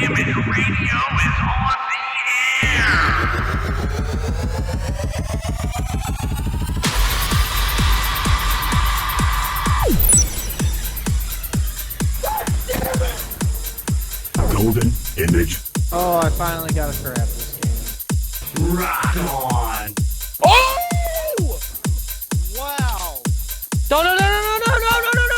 Image Radio is on the air. Golden Image. Oh, I finally got to crap this game. Rock on. Oh! Wow. No, no, no, no, no, no, no, no, no, no, no.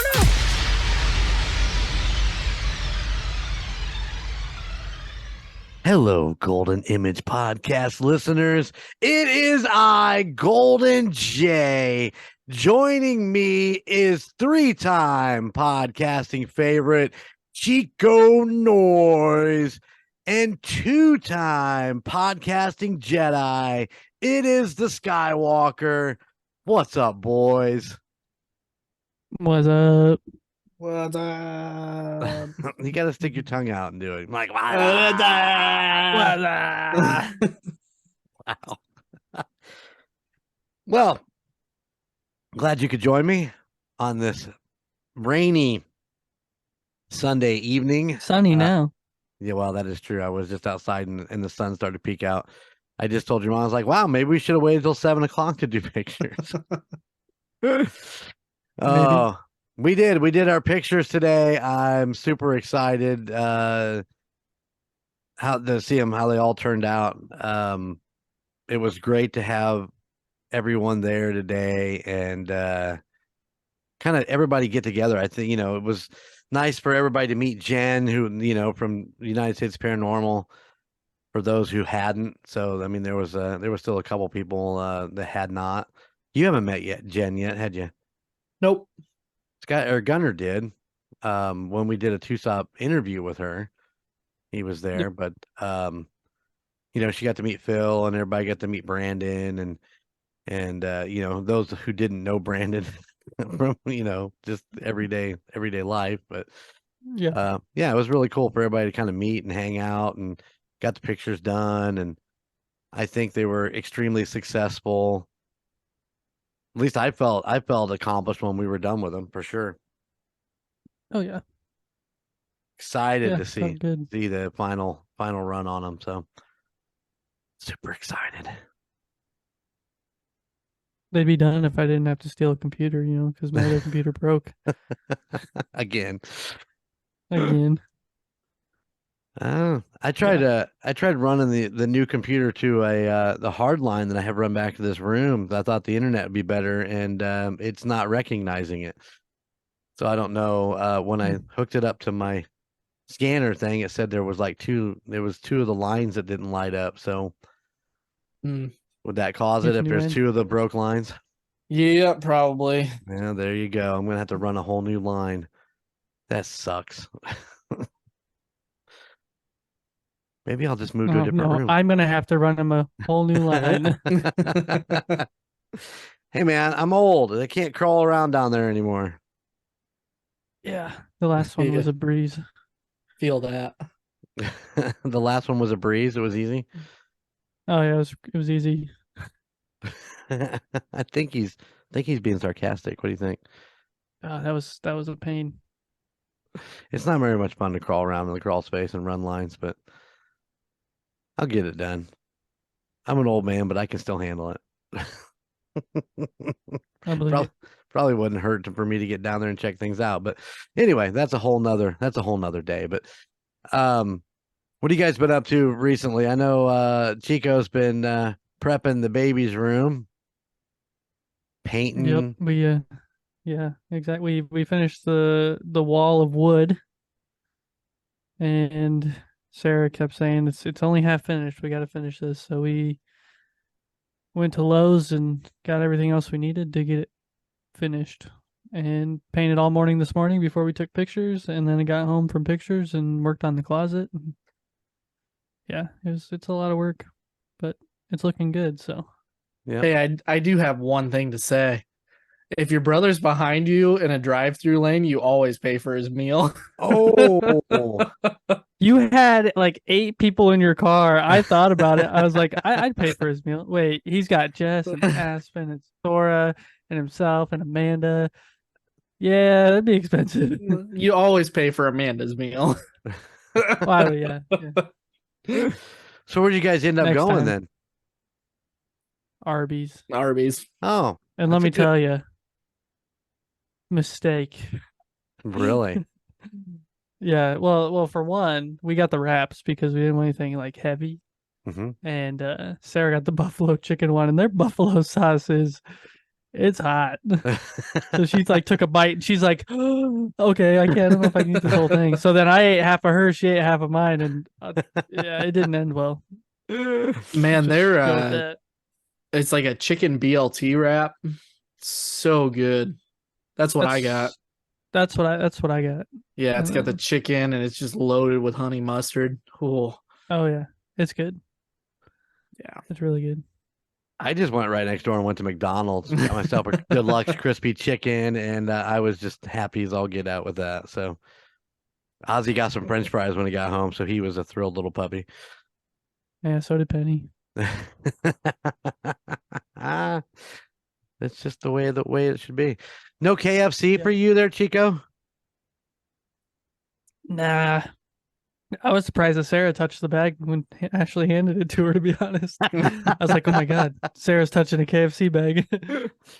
Hello, Golden Image Podcast listeners. It is I, Golden J. Joining me is three-time podcasting favorite Chico Noise and two-time podcasting Jedi. It is the Skywalker. What's up, boys? What's up? What's up? You got to stick your tongue out and do it. I'm like, What's wow. Well, glad you could join me on this rainy Sunday evening. Sunny now. Yeah, well, that is true. I was just outside and the sun started to peek out. I just told your mom, I was like, wow, maybe we should have waited till 7 o'clock to do pictures. Oh, we did our pictures today. I'm super excited how to see them, how they all turned out. It was great to have everyone there today and kind of everybody get together. I think, it was nice for everybody to meet Jen, who, from United States Paranormal, for those who hadn't. So, I mean, there was still a couple people that had not. You haven't met Jen yet, had you? Nope. Gunner did when we did a two-stop interview with her. He was there, but she got to meet Phil and everybody got to meet Brandon and those who didn't know Brandon from just everyday life. But Yeah. it was really cool for everybody to kind of meet and hang out and got the pictures done, and I think they were extremely successful. At least I felt accomplished when we were done with them, for sure. Oh yeah. Excited Yeah, to felt good. see the final run on them. So super excited. They'd be done if I didn't have to steal a computer, because my other computer broke Again. again. I tried running the new computer to the hard line that I have run back to this room. I thought the internet would be better, and it's not recognizing it. So I don't know. When I hooked it up to my scanner thing, it said there was two of the lines that didn't light up. So would that cause it if there's two of the broke lines? Yeah, probably. Yeah, there you go. I'm gonna have to run a whole new line. That sucks. Maybe I'll just move to a different room. I'm gonna have to run him a whole new line. Hey man, I'm old. I can't crawl around down there anymore. Yeah, the last one was a breeze. Feel that. The last one was a breeze. It was easy. Oh yeah, it was easy. I think he's being sarcastic. What do you think? That was a pain. It's not very much fun to crawl around in the crawl space and run lines, but I'll get it done. I'm an old man, but I can still handle it. I believe it. Probably wouldn't hurt for me to get down there and check things out. But anyway, that's a whole nother day. But what have you guys been up to recently? I know Chico's been prepping the baby's room, painting. Yep, yeah, exactly. We finished the wall of wood, and Sarah kept saying it's only half finished. We got to finish this. So we went to Lowe's and got everything else we needed to get it finished, and painted all morning this morning before we took pictures, and then I got home from pictures and worked on the closet. Yeah, it's a lot of work, but it's looking good. So yeah. Hey, I do have one thing to say. If your brother's behind you in a drive-through lane, you always pay for his meal. Oh, you had like 8 people in your car. I thought about it. I was like, I'd pay for his meal. Wait, he's got Jess and Aspen and Sora and himself and Amanda. Yeah, that'd be expensive. You always pay for Amanda's meal. Well, yeah. So where'd you guys end up Next going time. then? Arby's. Arby's. Oh, And that's let a me good- tell you, mistake. Really? Yeah. Well, for one, we got the wraps because we didn't want anything like heavy. hmm And Sarah got the buffalo chicken one, and their buffalo sauce it's hot. So she's like took a bite and she's like, okay, I don't know if I can eat this whole thing. So then I ate half of hers, she ate half of mine, and yeah, it didn't end well. Man, Just they're go with that. it's like a chicken BLT wrap. So good. That's what I got. That's what I got. Yeah, it's got the Uh, chicken and it's just loaded with honey mustard. Oh, Oh yeah, it's good. yeah. It's really good. I just went right next door and went to McDonald's, got myself a deluxe crispy chicken, and I was just happy as all get out with that. So Ozzy got some French fries when he got home, so he was a thrilled little puppy. Yeah, so did Penny. It's just the way it should be. No KFC for you there, Chico? Nah. I was surprised that Sarah touched the bag when Ashley handed it to her, to be honest. I was like, oh my God, Sarah's touching a KFC bag.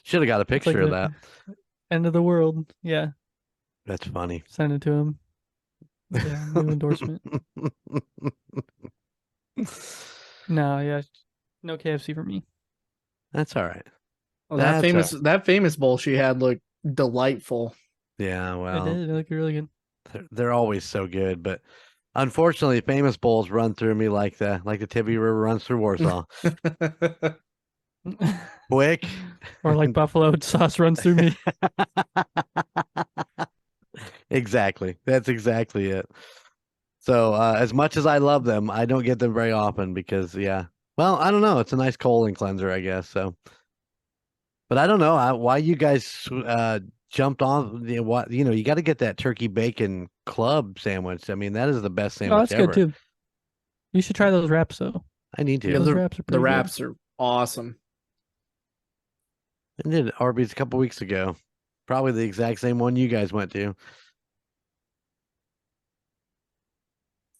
Should have got a It's like picture of the that. end of the world. Yeah. That's funny. Send it to him. Yeah, new endorsement. No, yeah. No KFC for me. That's all right. Well, That's that famous bowl she had looked delightful. Yeah, It well, did. It looked really good. they're always so good, but unfortunately, famous bowls run through me like the Tibby River runs through Warsaw. Quick. Or like buffalo sauce runs through me. Exactly. That's exactly it. So as much as I love them, I don't get them very often because well, I don't know. It's a nice colon cleanser, I guess. So, but I don't know why you guys jumped on what you got to get that turkey bacon club sandwich. I mean, that is the best Oh, sandwich that's ever. good too. You should try those wraps though. I need to. Yeah, Those wraps are the pretty good. wraps are awesome. I did Arby's a couple weeks ago. Probably the exact same one you guys went to.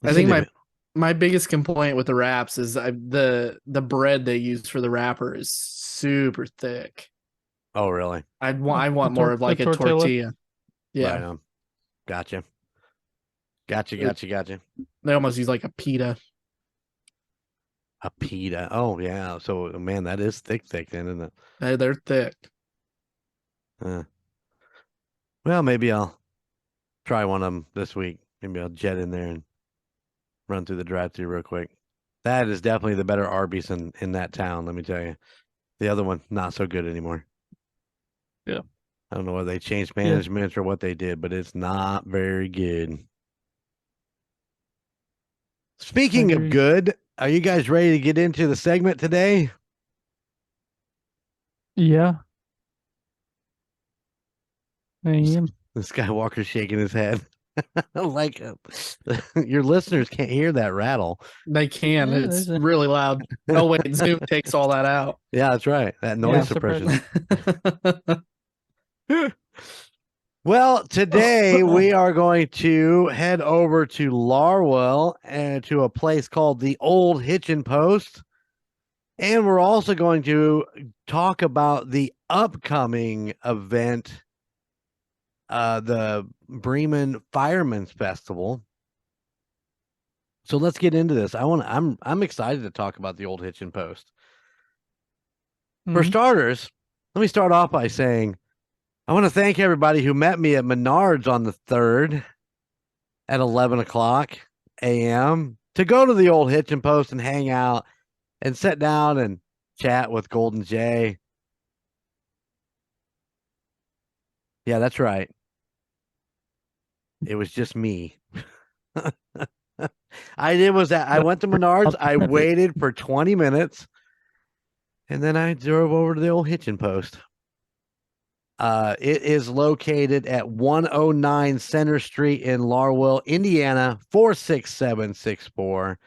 I think my biggest complaint with the wraps is the bread they use for the wrapper is super thick. Oh, really? I want more of like a tortilla? tortilla. Yeah, Right on. Gotcha. Gotcha. they almost use like a pita. A pita. Oh, yeah. So, man, that is thick then, isn't it? They're thick. Well, maybe I'll try one of them this week. Maybe I'll jet in there and run through the drive-thru real quick. That is definitely the better Arby's in that town, let me tell you. The other one, not so good anymore. Yeah. I don't know whether they changed management or what they did, but it's not very good. Speaking of Agreed. good, are you guys ready to get into the segment today? Yeah. I am. The Skywalker's shaking his head. Like your listeners can't hear that rattle. They can. Yeah, It's there's a- really loud. Oh wait, Zoom takes all that out. Yeah, that's right. That noise Yeah, suppression. surprising. Well, today we are going to head over to Larwill and to a place called the Ole Hitchin Post. And we're also going to talk about the upcoming event, the Bremen Fireman Festival. So let's get into this. I'm excited to talk about the Ole Hitchin Post. For Mhm. starters, let me start off by saying I want to thank everybody who met me at MurdNerds on the 3rd at 11 o'clock a.m. to go to the Ole Hitchin Post and hang out and sit down and chat with Golden J. Yeah, that's right. It was just me. I went to Menards. I waited for 20 minutes, and then I drove over to the Ole Hitchin Post. It is located at 109 Center Street in Larwill, Indiana, 46764.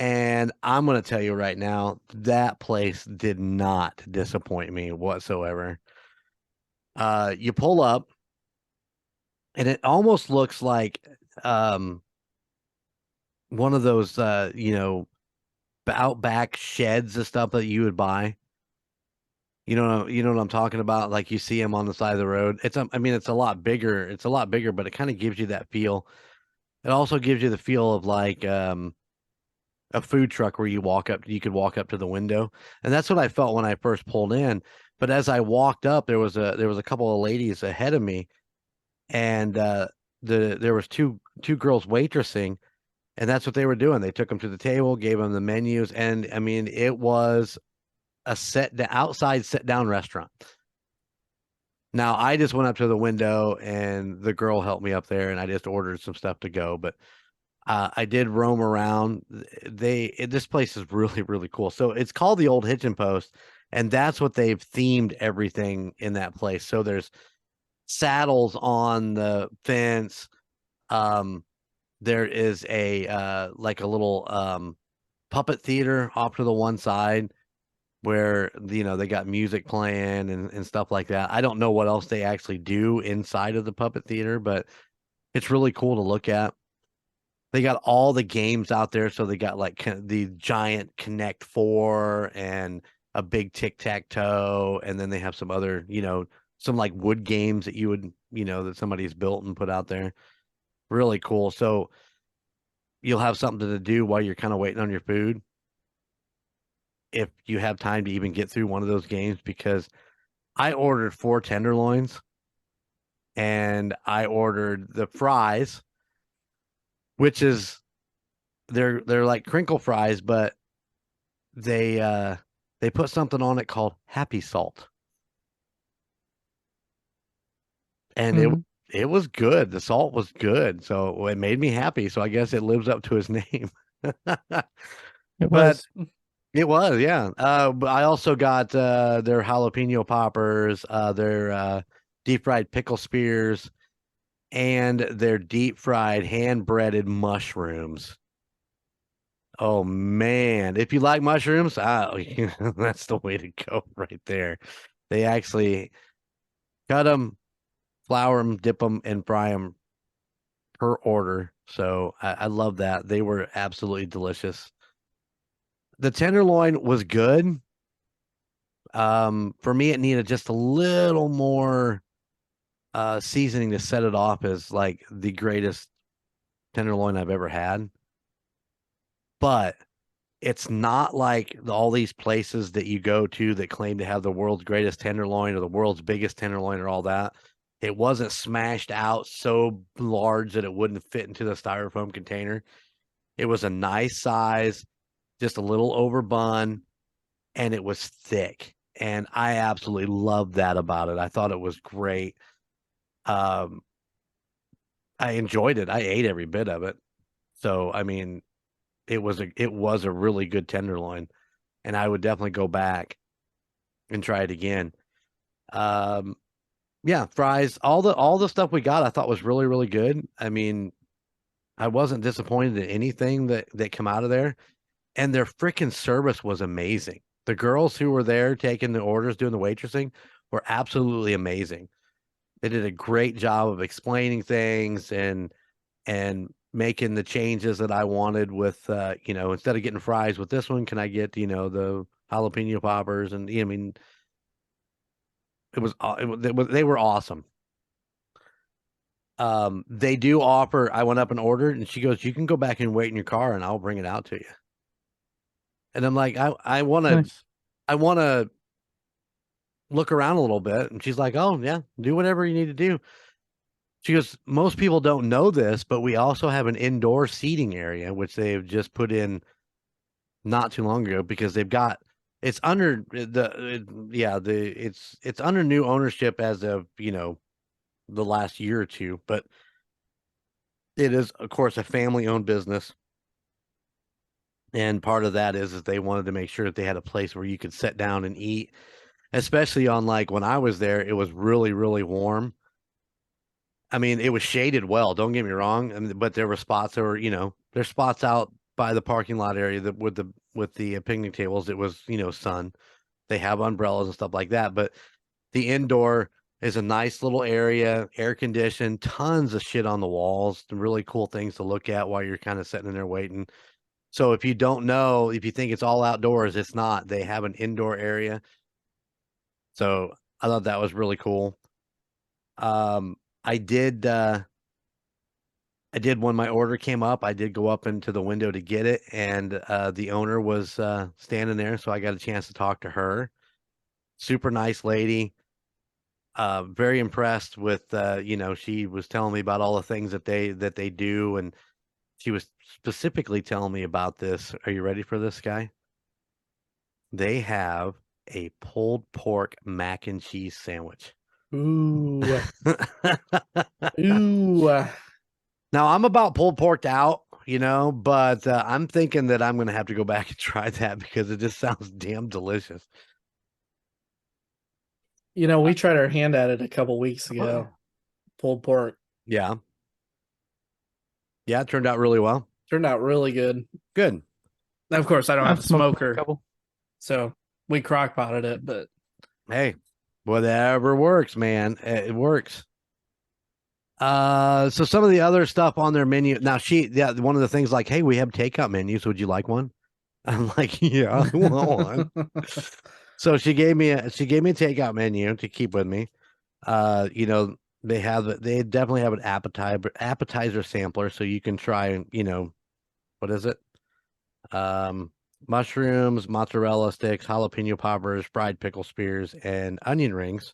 And I'm going to tell you right now, that place did not disappoint me whatsoever. You pull up, and it almost looks like one of those outback sheds and stuff that you would buy. You know what I'm talking about? Like you see them on the side of the road. I mean, it's a lot bigger. It's a lot bigger, but it kind of gives you that feel. It also gives you the feel of like a food truck where you could walk up to the window, and that's what I felt when I first pulled in. But as I walked up, there was a couple of ladies ahead of me, and there was two girls waitressing, and that's what they were doing. They took them to the table, gave them the menus, and I mean, it was the outside sit down restaurant. Now I just went up to the window and the girl helped me up there and I just ordered some stuff to go. But I did roam around. This place is really, really cool. So it's called the Old Hitchin Post, and that's what they've themed everything in that place. So there's saddles on the fence. There is a like a little puppet theater off to the one side where they got music playing and stuff like that. I don't know what else they actually do inside of the puppet theater, but it's really cool to look at. They got all the games out there, so they got like the giant Connect Four and a big tic-tac-toe, and then they have some other, some like wood games that you would, that somebody's built and put out there. Really cool. So you'll have something to do while you're kind of waiting on your food, if you have time to even get through one of those games, because I ordered 4 tenderloins and I ordered the fries, which is they're like crinkle fries, but they put something on it called Happy Salt. And it was good. The salt was good. So it made me happy. So I guess it lives up to his name. It was. It was, yeah. But I also got their jalapeno poppers, their deep fried pickle spears, and their deep fried hand breaded mushrooms. Oh man, if you like mushrooms, that's the way to go right there. They actually cut them, flour them, dip them, and fry them per order. So I love that. They were absolutely delicious. The tenderloin was good. For me, it needed just a little more seasoning to set it off as like the greatest tenderloin I've ever had. But it's not like all these places that you go to that claim to have the world's greatest tenderloin or the world's biggest tenderloin or all that. It wasn't smashed out so large that it wouldn't fit into the styrofoam container. It was a nice size, just a little over bun, and it was thick. And I absolutely loved that about it. I thought it was great. I enjoyed it. I ate every bit of it. So, I mean, it was a really good tenderloin, and I would definitely go back and try it again. Yeah, fries, all the stuff we got, I thought was really, really good. I mean, I wasn't disappointed in anything that come out of there, and their freaking service was amazing. The girls who were there taking the orders, doing the waitressing, were absolutely amazing. They did a great job of explaining things and making the changes that I wanted with, instead of getting fries with this one, can I get, the jalapeno poppers? And I mean, they were awesome. They do offer, I went up and ordered, and she goes, you can go back and wait in your car and I'll bring it out to you. And I'm like, I want to look around a little bit. And she's like, oh yeah, do whatever you need to do. She goes, most people don't know this, but we also have an indoor seating area, which they've just put in not too long ago, because it's under it's under new ownership as of, the last year or two, but it is, of course, a family owned business. And part of that is they wanted to make sure that they had a place where you could sit down and eat, especially on, like, when I was there, it was really, really warm. I mean, it was shaded well, don't get me wrong, but there were spots that were, there's spots out by the parking lot area that with the picnic tables, it was, sun. They have umbrellas and stuff like that, but the indoor It's a nice little area, air conditioned, tons of shit on the walls, really cool things to look at while you're kind of sitting in there waiting. So if you don't know, if you think it's all outdoors, it's not. They have an indoor area. So I thought that was really cool. I did when my order came up, I did go up into the window to get it, and the owner was standing there, so I got a chance to talk to her. Super nice lady. Very impressed with she was telling me about all the things that they do, and she was specifically telling me about this. Are you ready for this, guy? They have a pulled pork mac and cheese sandwich. Ooh. Ooh. Now I'm about pulled pork out, but I'm thinking that I'm going to have to go back and try that because it just sounds damn delicious. We tried our hand at it a couple weeks ago. Pulled pork. Yeah. Yeah, it turned out really well. Turned out really good. Good. Of course, I don't have a smoked smoker, couple. so we crock potted it, but Hey, whatever works, man. It works. So some of the other stuff on their menu. Now one of the things like, hey, we have takeout menus. Would you like one? I'm like, yeah, I want one. So she gave me a takeout menu to keep with me. They definitely have an appetizer sampler, so you can try, what is it? Mushrooms, mozzarella sticks, jalapeno poppers, fried pickle spears, and onion rings.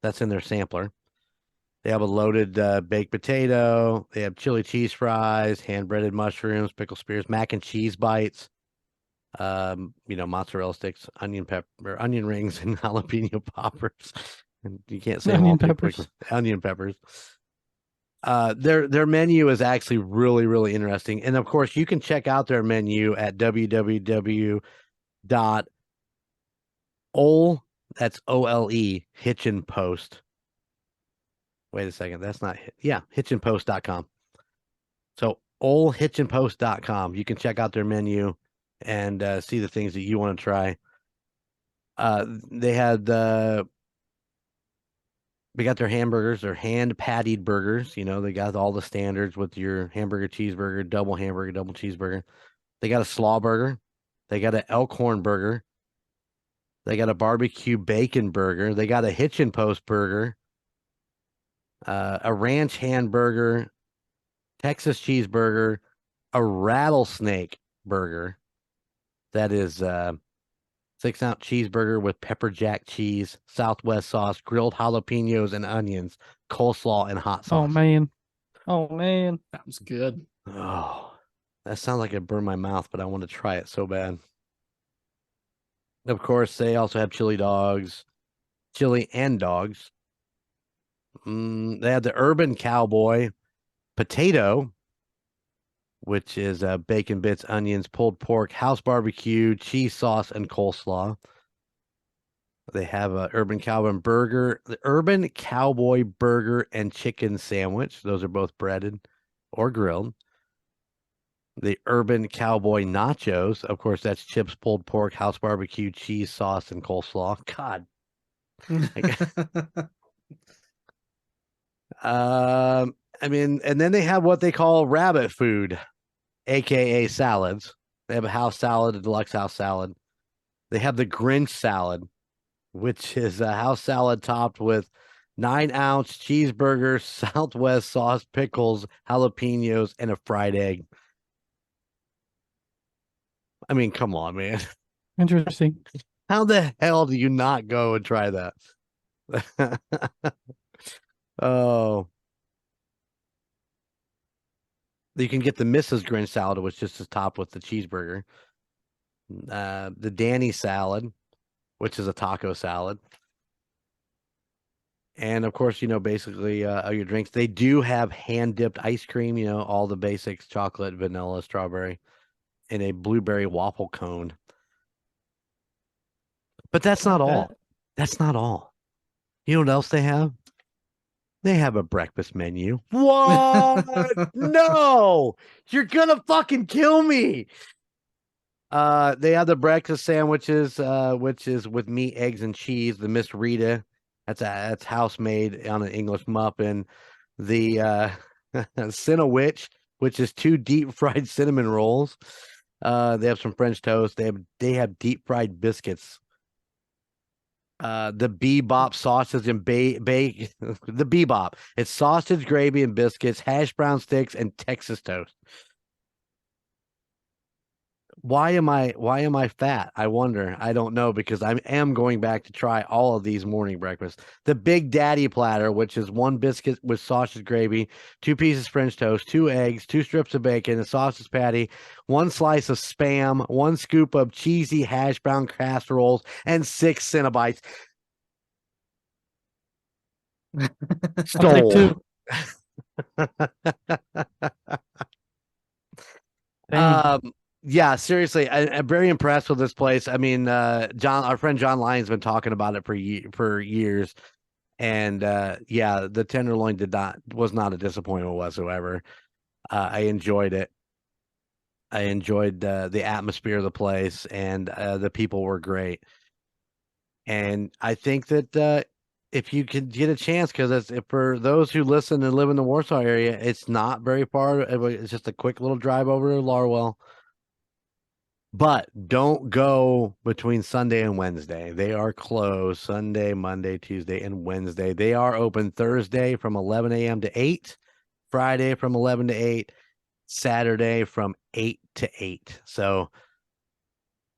That's in their sampler. They have a loaded baked potato. They have chili cheese fries, hand breaded mushrooms, pickle spears, mac and cheese bites. Mozzarella sticks, onion rings, and jalapeno poppers. And you can't say Onion peppers. Onion peppers. Their menu is actually really, really interesting. And of course, you can check out their menu at www.ole, that's OLE, Hitchin Post. Wait a second, that's not hitchinpost.com. So olehitchinpost.com. You can check out their menu and see the things that you want to try. We got their hamburgers, their hand pattied burgers. They got all the standards with your hamburger, cheeseburger, double hamburger, double cheeseburger. They got a slaw burger. They got an Elkhorn burger. They got a barbecue bacon burger. They got a Hitchin Post burger, a ranch hamburger, Texas cheeseburger, a rattlesnake burger. That is 6-ounce cheeseburger with pepper jack cheese, Southwest sauce, grilled jalapenos and onions, coleslaw, and hot sauce. Oh, man. that was good. Oh, that sounds like it burned my mouth, but I want to try it so bad. Of course, they also have chili and dogs. They have the Urban Cowboy potato, which is bacon bits, onions, pulled pork, house barbecue, cheese sauce, and coleslaw. They have a Urban Cowboy burger, the Urban Cowboy burger and chicken sandwich. Those are both breaded or grilled. The Urban Cowboy nachos, of course, that's chips, pulled pork, house barbecue, cheese sauce, and coleslaw. God. And then they have what they call rabbit food, aka salads. They have a house salad, a deluxe house salad. They have the Grinch salad, which is a house salad topped with 9-ounce cheeseburger, Southwest sauce, pickles, jalapenos, and a fried egg. I mean, come on, man. Interesting. How the hell do you not go and try that? Oh. You can get the Mrs. Grinch salad, which just is topped with the cheeseburger. The Danny salad, which is a taco salad. And of course, basically your drinks. They do have hand-dipped ice cream, all the basics, chocolate, vanilla, strawberry, and a blueberry waffle cone. But that's not all. That's not all. You know what else they have? They have a breakfast menu. What? No! You're gonna fucking kill me. They have the breakfast sandwiches, which is with meat, eggs, and cheese. The Miss Rita That's house made on an English muffin. The Cinnawitch, which is 2 deep fried cinnamon rolls. They have some French toast. They have deep fried biscuits. The Bebop sausage and bake the Bebop. It's sausage, gravy, and biscuits, hash brown sticks, and Texas toast. Why am I fat? I wonder. I don't know, because I am going back to try all of these morning breakfasts. The Big Daddy platter, which is 1 biscuit with sausage gravy, 2 pieces French toast, 2 eggs, 2 strips of bacon, a sausage patty, 1 slice of Spam, 1 scoop of cheesy hash brown casseroles, and 6 Cinnabites. I'll take 2. Dang. Yeah, seriously, I'm very impressed with this place. I mean, our friend John Lyon's been talking about it for years, and yeah, the tenderloin was not a disappointment whatsoever. I enjoyed it. I enjoyed the atmosphere of the place, and the people were great. And I think that if you could get a chance, because for those who listen and live in the Warsaw area, it's not very far. It's just a quick little drive over to Larwill. But don't go between Sunday and Wednesday. They are closed Sunday, Monday, Tuesday, and Wednesday. They are open Thursday from 11 a.m. to 8, Friday from 11 to 8, Saturday from 8 to 8. So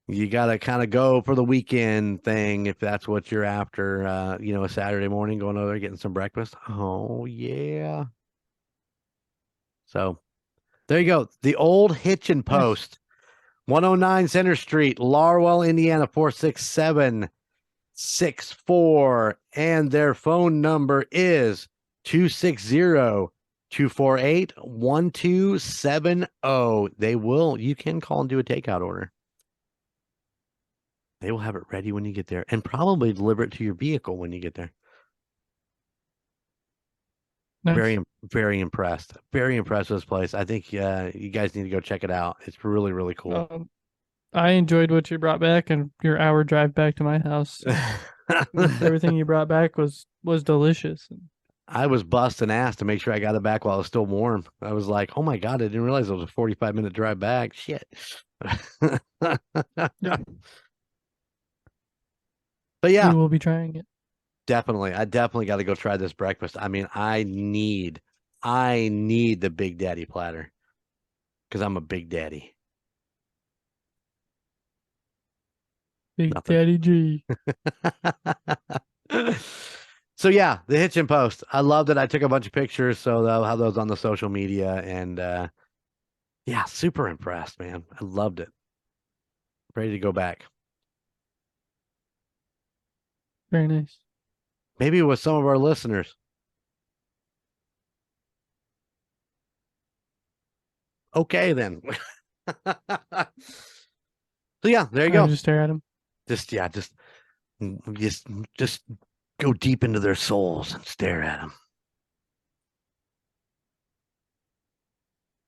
you got to kind of go for the weekend thing if that's what you're after. A Saturday morning going over there, getting some breakfast. Oh, yeah. So there you go. The Old Hitchin Post. 109 Center Street, Larwill, Indiana, 46764. And their phone number is 260-248-1270. You can call and do a takeout order. They will have it ready when you get there, and probably deliver it to your vehicle when you get there. Nice. Very, very impressed. Very impressed with this place. I think you guys need to go check it out. It's really, really cool. I enjoyed what you brought back, and your hour drive back to my house. Everything you brought back was delicious. I was busting ass to make sure I got it back while it was still warm. I was like, oh my God, I didn't realize it was a 45-minute drive back. Shit. Yeah. But yeah, We will be trying it. definitely. I definitely got to go try this breakfast. I mean, I need the Big Daddy platter, because I'm a Big Daddy. Big Nothing. Daddy G. So yeah, the Hitchin Post. I love that. I took a bunch of pictures, so I'll have those on the social media, and yeah, super impressed, man. I loved it. Ready to go back. Very nice. Maybe with some of our listeners. Okay, then. So yeah, there you go. Just stare at him. Just go deep into their souls and stare at them.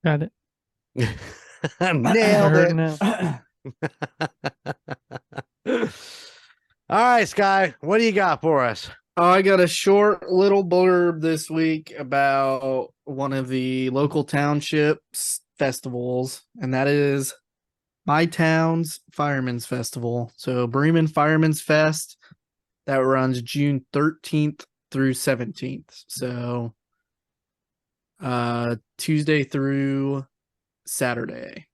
Got it. Nailed Hurt it. now. All right, Sky, what do you got for us? I got a short little blurb this week about one of the local townships festivals, and that is my town's Fireman's Festival. So Bremen Fireman's Fest, that runs June 13th through 17th. So Tuesday through Saturday.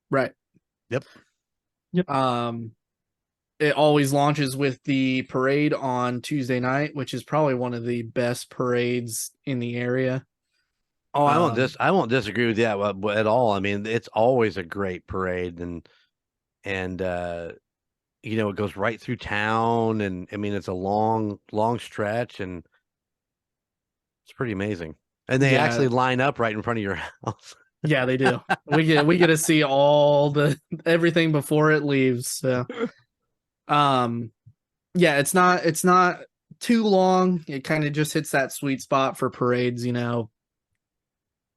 Right. Yep. It always launches with the parade on Tuesday night, which is probably one of the best parades in the area. Oh, I won't disagree with that at all. I mean, it's always a great parade, and it goes right through town, and I mean, it's a long stretch, and it's pretty amazing. And they actually line up right in front of your house. Yeah, they do. We get to see everything before it leaves. So, yeah, it's not too long. It kind of just hits that sweet spot for parades.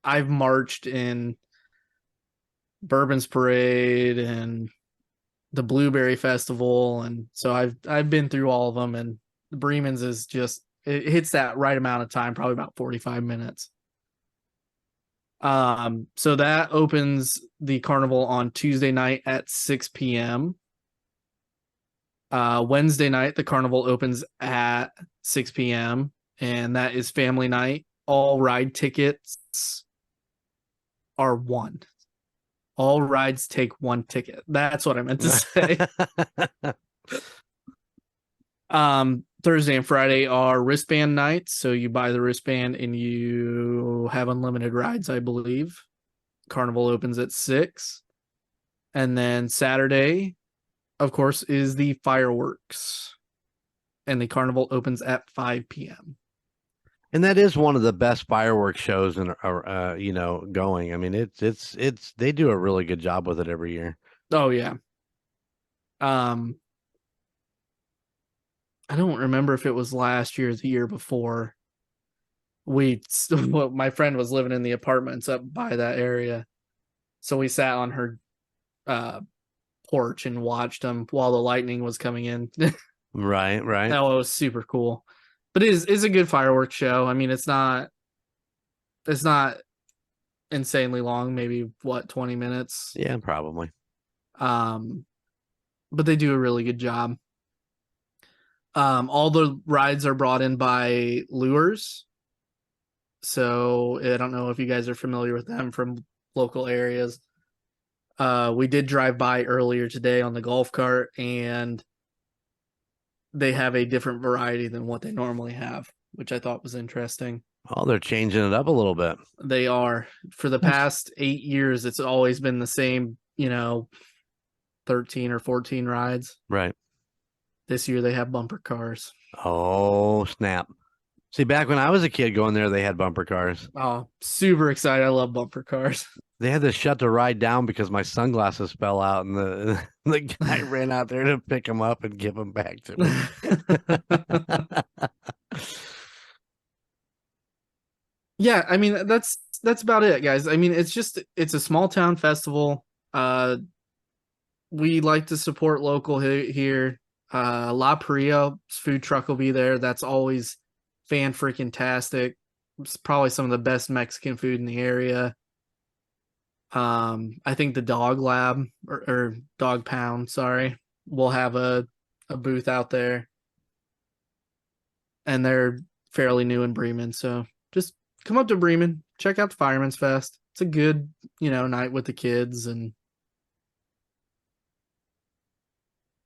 I've marched in Bourbon's parade and the Blueberry Festival, and so I've been through all of them, and the Bremen's is just it hits that right amount of time, probably about 45 minutes. So that opens the carnival on Tuesday night at 6 p.m. Wednesday night, the carnival opens at 6 p.m. and that is family night. All ride tickets are one. All rides take one ticket. That's what I meant to say. Thursday and Friday are wristband nights. So you buy the wristband and you have unlimited rides, I believe. Carnival opens at 6. And then Saturday, of course, is the fireworks. And the carnival opens at 5 p.m. And that is one of the best fireworks shows in going. I mean, it's they do a really good job with it every year. Oh yeah. I don't remember if it was last year or the year before. My friend was living in the apartments up by that area. So we sat on her porch and watched them while the lightning was coming in. Right. That was super cool. But it's a good fireworks show. I mean, it's not insanely long, maybe 20 minutes. Yeah, probably. But they do a really good job. All the rides are brought in by lures. So I don't know if you guys are familiar with them from local areas. We did drive by earlier today on the golf cart, and they have a different variety than what they normally have, which I thought was interesting. Oh, they're changing it up a little bit. They are. For the past 8 years, it's always been the same, 13 or 14 rides. Right. This year they have bumper cars. Oh, snap. See, back when I was a kid going there, they had bumper cars. Oh, super excited. I love bumper cars. They had to shut the ride down because my sunglasses fell out, and the guy ran out there to pick them up and give them back to me. Yeah, I mean, that's about it, guys. I mean, it's a small town festival. We like to support local here. La Pria's food truck will be there. That's always fan-freaking-tastic. It's probably some of the best Mexican food in the area. I think the Dog Lab or Dog Pound, sorry, will have a booth out there. And they're fairly new in Bremen, so just come up to Bremen, check out the Fireman's Fest. It's a good, night with the kids. And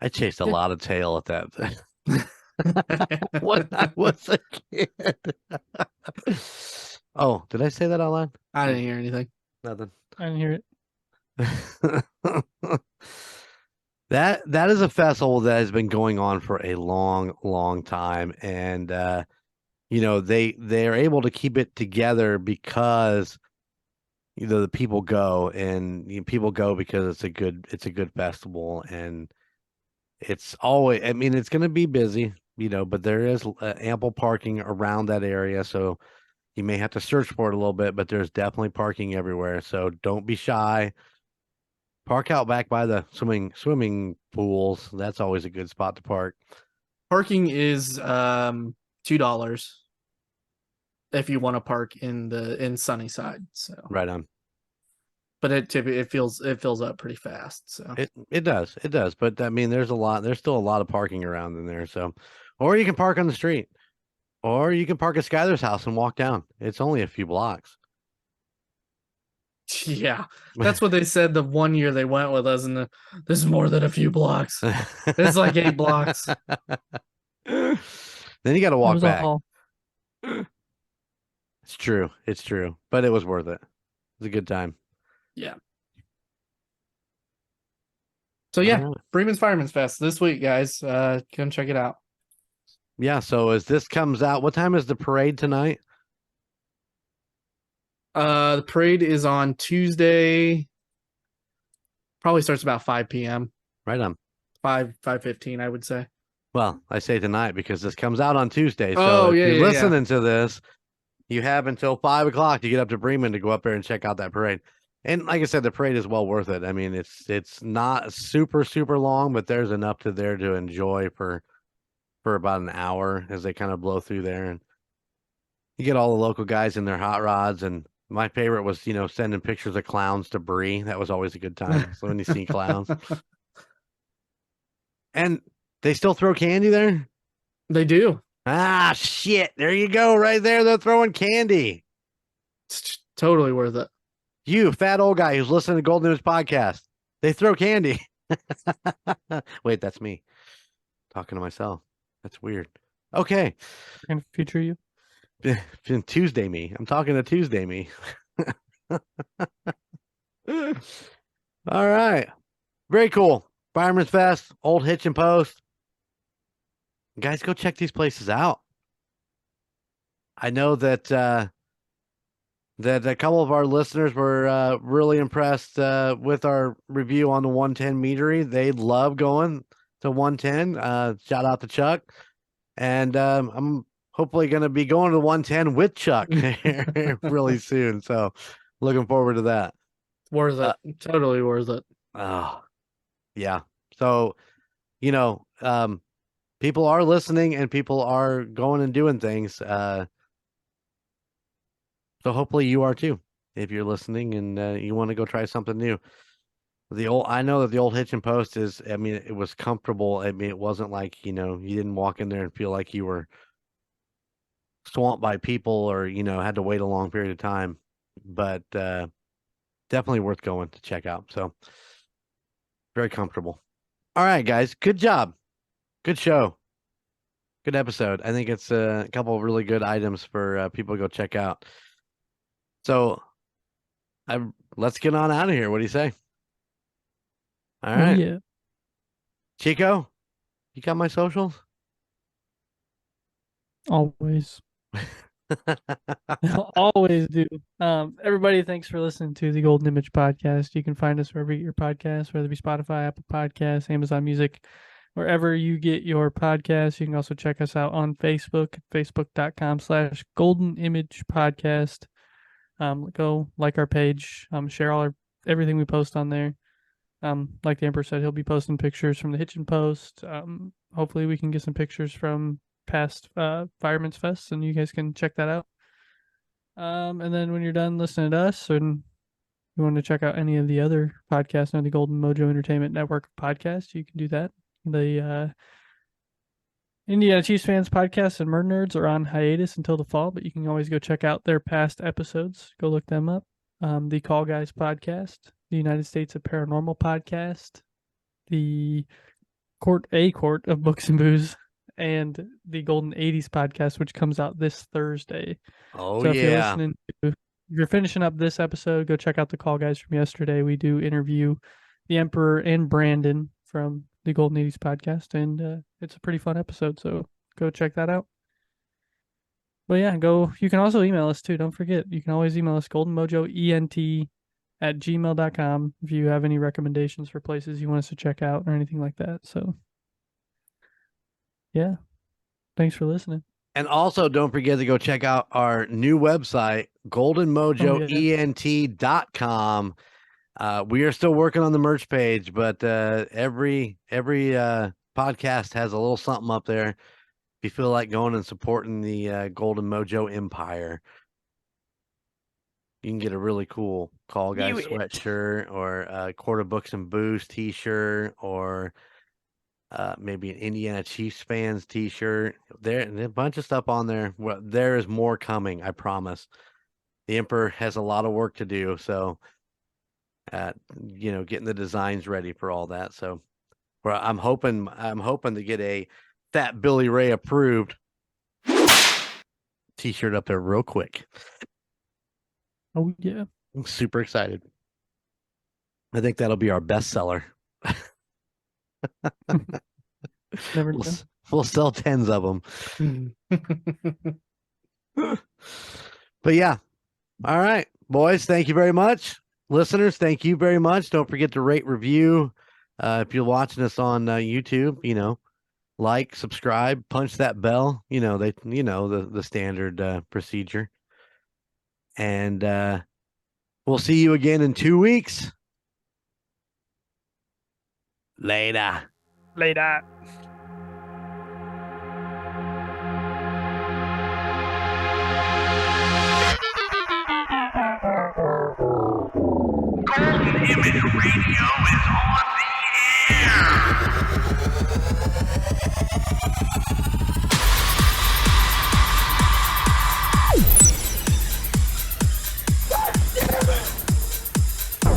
I chased a lot of tail at that when I was a kid. Oh, did I say that out loud? I didn't hear anything. Nothing. I didn't hear it. That is a festival that has been going on for a long time, and they're able to keep it together because the people go, and people go because it's a good festival, and it's always, I mean, it's going to be busy, but there is ample parking around that area, so you may have to search for it a little bit, but there's definitely parking everywhere. So don't be shy. Park out back by the swimming pools. That's always a good spot to park. Parking is $2 if you want to park in Sunnyside. So right on. But it fills up pretty fast. So it does. But I mean, there's still a lot of parking around in there. So, or you can park on the street. Or you can park at Skyler's house and walk down. It's only a few blocks. Yeah, that's what they said the one year they went with us, and this is more than a few blocks. It's like 8 blocks. Then you got to walk back. All. It's true. But it was worth it. It was a good time. Yeah. So yeah, Bremen's Fireman's Fest this week, guys. Come check it out. Yeah, so as this comes out, what time is the parade tonight? The parade is on Tuesday. Probably starts about 5 p.m. Right on. 5:15, I would say. Well, I say tonight because this comes out on Tuesday. So if you're listening to this, you have until 5 o'clock to get up to Bremen to go up there and check out that parade. And like I said, the parade is well worth it. I mean, it's not super long, but there's enough to there to enjoy for about an hour as they kind of blow through there, and you get all the local guys in their hot rods. And my favorite was, sending pictures of clowns to Bree. That was always a good time. So when you see clowns, and they still throw candy there. They do. Ah, shit! There you go, right there. They're throwing candy. It's totally worth it. You fat old guy who's listening to Golden News podcast. They throw candy. Wait, that's me talking to myself. That's weird. Okay. Can future you. Tuesday me. I'm talking to Tuesday me. All right. Very cool. Fireman's Fest, Ole Hitchin Post. Guys, go check these places out. I know that that a couple of our listeners were really impressed with our review on the 110 meadery. They love going to 110. Shout out to Chuck. And I'm hopefully going to be going to 110 with Chuck really soon. So looking forward to that. Worth it. Totally worth it. Oh, yeah. So, people are listening and people are going and doing things. So hopefully you are too, if you're listening and you want to go try something new. I know that the Ole Hitchin Post it was comfortable. I mean, it wasn't like, you didn't walk in there and feel like you were swamped by people or, had to wait a long period of time, but definitely worth going to check out. So very comfortable. All right, guys. Good job. Good show. Good episode. I think it's a couple of really good items for people to go check out. So let's get on out of here. What do you say? All right. Yeah. Chico, you got my socials? Always. Always do. Everybody, thanks for listening to the Golden Image podcast. You can find us wherever you get your podcasts, whether it be Spotify, Apple Podcasts, Amazon Music, wherever you get your podcasts. You can also check us out on Facebook, facebook.com/Golden Image Podcast. Go like our page, share everything we post on there. Like the Emperor said, he'll be posting pictures from the Hitchin Post. Hopefully we can get some pictures from past Fireman's Fest, and you guys can check that out. And then when you're done listening to us, and you want to check out any of the other podcasts on the Golden Mojo Entertainment Network of podcasts, you can do that. The Indiana Chiefs fans podcast and MurdNerds are on hiatus until the fall, but you can always go check out their past episodes. Go look them up. The Call Guys podcast, the United States of Paranormal podcast, the Court of Books and Booze, and the Golden 80s podcast, which comes out this Thursday. Oh, so yeah. If you're finishing up this episode, go check out the Call Guys from yesterday. We do interview the Emperor and Brandon from the Golden 80s podcast, and it's a pretty fun episode, so go check that out. But yeah, you can also email us too. Don't forget, you can always email us goldenmojoent@gmail.com if you have any recommendations for places you want us to check out or anything like that. So yeah, thanks for listening. And also don't forget to go check out our new website, goldenmojoent.com. We are still working on the merch page, but every podcast has a little something up there. If you feel like going and supporting the Golden Mojo Empire, you can get a really cool Call Guys sweatshirt or a Quarter Books and Booze t-shirt, or maybe an Indiana Chiefs fans t-shirt. There's a bunch of stuff on there. Well, there is more coming, I promise. The Emperor has a lot of work to do, so getting the designs ready for all that. So I'm hoping to get a Fat Billy Ray approved t-shirt up there real quick. Oh yeah, I'm super excited. I think that'll be our best seller. never we'll, know. we'll sell 10s of them. But yeah. All right, boys. Thank you very much. Listeners, thank you very much. Don't forget to rate, review. If you're watching us on YouTube, like, subscribe, punch that bell. The standard procedure. And We'll see you again in 2 weeks. Later. Later. Golden Image Radio is on the air.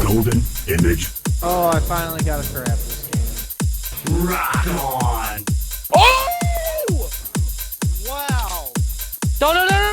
Golden Image. Oh, I finally got to grab this game. Rock on. Oh! Wow. No, no, no, no,